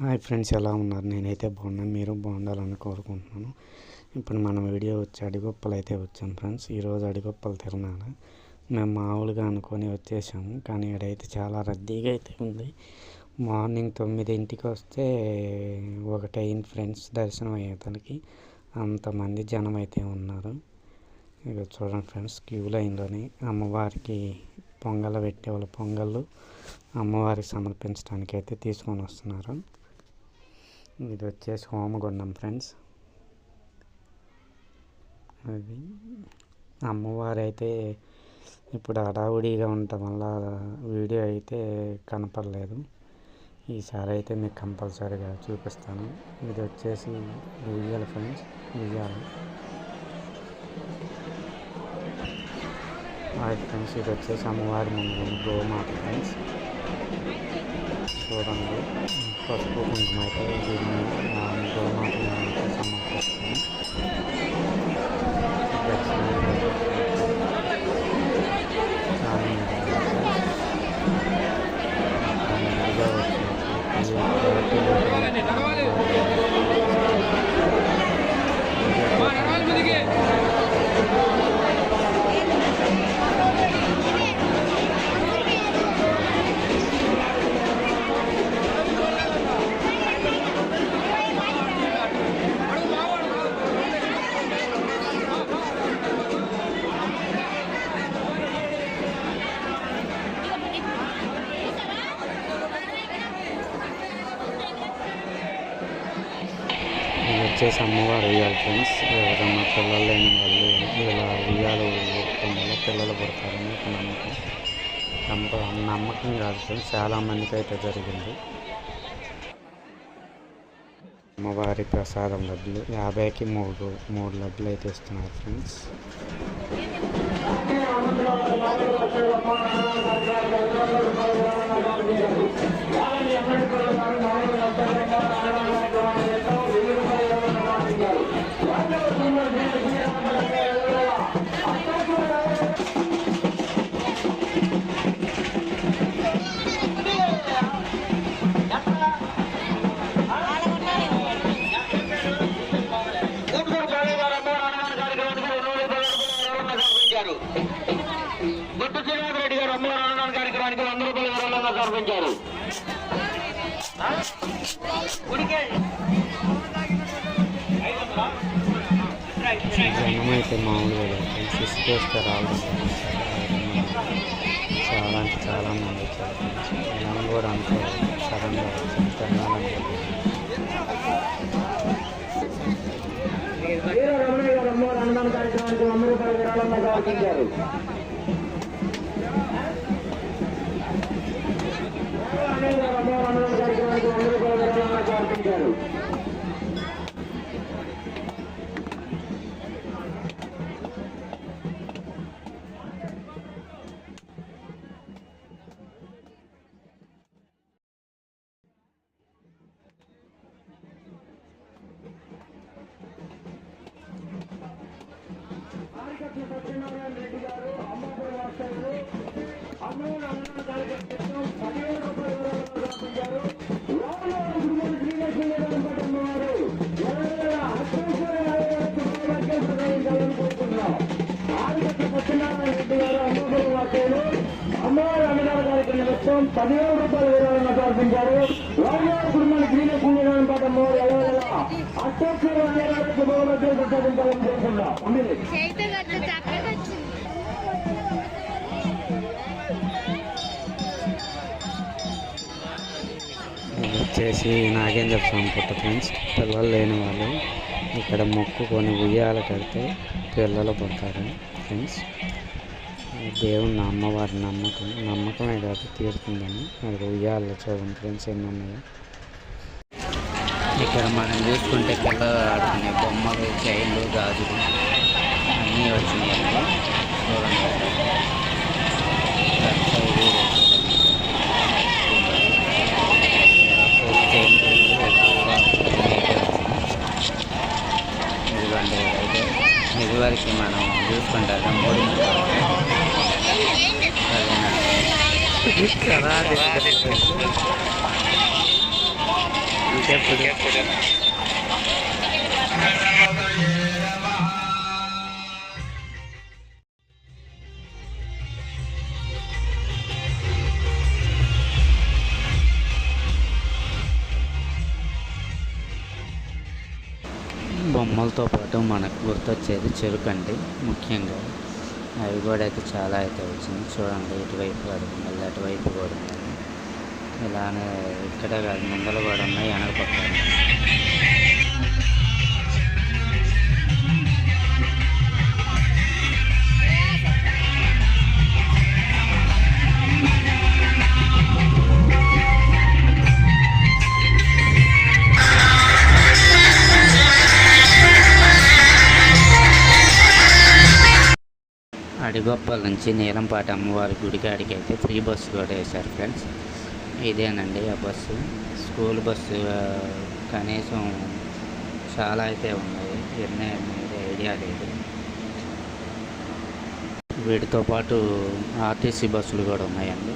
Hi friends, ఎలా ఉన్నారు? నేనైతే బాగున్నాను, మీరు బాగుండాలని కోరుకుంటున్నాను. ఇప్పుడు మన వీడియో వచ్చి అడిగొప్పలు అయితే వచ్చాం ఫ్రెండ్స్. ఈరోజు అడిగొప్పలు తిరణాలు మేము మామూలుగా అనుకొని వచ్చేసాము, కానీ ఇక్కడైతే చాలా రద్దీగా అయితే ఉంది. మార్నింగ్ 9ంటికి వస్తే 1 అయింది ఫ్రెండ్స్ దర్శనం అయ్యేదానికి. అంతమంది జనం అయితే ఉన్నారు. ఇక చూడండి ఫ్రెండ్స్, క్యూ లైన్లోని అమ్మవారికి పొంగల్ పెట్టేవాళ్ళు పొంగళ్ళు అమ్మవారికి సమర్పించడానికి అయితే తీసుకొని వస్తున్నారు. ఇది వచ్చేసి హోమగుండం ఫ్రెండ్స్. అది అమ్మవారు అయితే ఇప్పుడు హడావుడిగా ఉండటం వల్ల వీడియో అయితే కనపడలేదు. ఈసారి అయితే మీకు కంపల్సరీగా చూపిస్తాను. ఇది వచ్చేసి ఉయ్యాల ఫ్రెండ్స్, ఉయ్యాల. ఫ్రెండ్స్, ఇది వచ్చేసి అమ్మవారి ముందు గోమాత ఫ్రెండ్స్. చూడండి, పసుపు కుంకుమ అయితే దీన్ని గోమాతను సమర్పిస్తాను. వచ్చేసి అమ్మవారు ఉయ్యాలి ఫ్రెండ్స్. ఎవరన్నా పిల్లలు లేని వాళ్ళు ఇలా ఉయ్యాలు ఊపడం వల్ల పిల్లలు పుడతారని ఒక నమ్మకం. నమ్మకం కాదు ఫ్రెండ్స్, చాలామందికి అయితే జరిగింది. అమ్మవారి ప్రసాదం లడ్లు 50కి 3 లడ్లు అయితే ఇస్తున్నారు ఫ్రెండ్స్. గుట్టు శ్రీనివాసరెడ్డి గారు అమ్మవారి అన్నదాన కార్యక్రమానికి 100 రూపాయల విరాళంగా సమర్పించారు. జనం అయితే మామూలుగా తీసుకొస్తే రావడం చాలా అంటే చాలా మంది వచ్చారు. జనం కూడా అంతే సడన్గా వచ్చారు తిరణాలని. రమణయ్య గారు అమ్మవారి అన్నదాన కార్యక్రమానికి 100 రూపాయల విరాళంగా సమర్పించారు. సత్యనారాయణ రెడ్డి గారు అమ్మాపురం వాస్తవులు అమ్మవారి అన్నదాన కార్యక్రమం 17 రూపాయల విరాళంగా సమర్పించారు. శ్రీలక్ష్మీ అమ్మవారు కోరుకుంటున్నాం. ఆదిగట్ల సత్యనారాయణ రెడ్డి గారు అమ్మాపురం వాస్తవులు అమ్మవారి అన్నదాన కార్యక్రమం నిమిత్తం 17 రూపాయల విరాళంగా సమర్పించారు. వారి కుటుంబానికి శ్రీలక్ష్మీ పాట అమ్మవారు ఎలా అష్టోత్తర బహుమతులు ప్రసాదించాలని కోరుకుంటున్నాం. వచ్చేసి నాగేంద్ర స్వామి పుట్ట ఫ్రెండ్స్. పిల్లలు లేని వాళ్ళు ఇక్కడ మొక్కుకొని ఉయ్యాల కడితే పిల్లలు పుడతారు ఫ్రెండ్స్. దేవుని అమ్మవారి నమ్మకమే కాదు తీరుతుందని. అది ఉయ్యాల చూడండి ఫ్రెండ్స్ ఎన్ని ఉన్నాయో. ఇక్కడ మనం చూసుకుంటే పిల్లలు ఆడుకునే బొమ్మలు, చైన్లు, గాజులు అన్నీ వచ్చినాయి. చూడండి ఇదిగోండి. అయితే ఇదివరకు మనం చూసుకుంటాం 3 ఇంకెప్పుడు బొమ్మలతో పాటు మనకు గుర్తొచ్చేది చెరుకు అండి. ముఖ్యంగా అవి కూడా అయితే చాలా అయితే వచ్చింది. చూడండి, ఇటువైపు కూడా మళ్ళీ అటువైపు కూడా ఉన్నాయి. ఇలానే ఇక్కడే కాదు, ముందర కూడా ఉన్నాయి, వెనక పక్కన ఉన్నాయి. అడిగొప్పల నుంచి నీలంపాటి అమ్మవారి గుడికాడికి అయితే ఫ్రీ బస్సు కూడా వేశారు ఫ్రెండ్స్. ఇదేనండి ఆ బస్సు, స్కూల్ బస్సు. కనీసం చాలా అయితే ఉన్నాయి, ఎన్ని ఐడియా లేదు. వీటితో పాటు ఆర్టీసీ బస్సులు కూడా ఉన్నాయండి.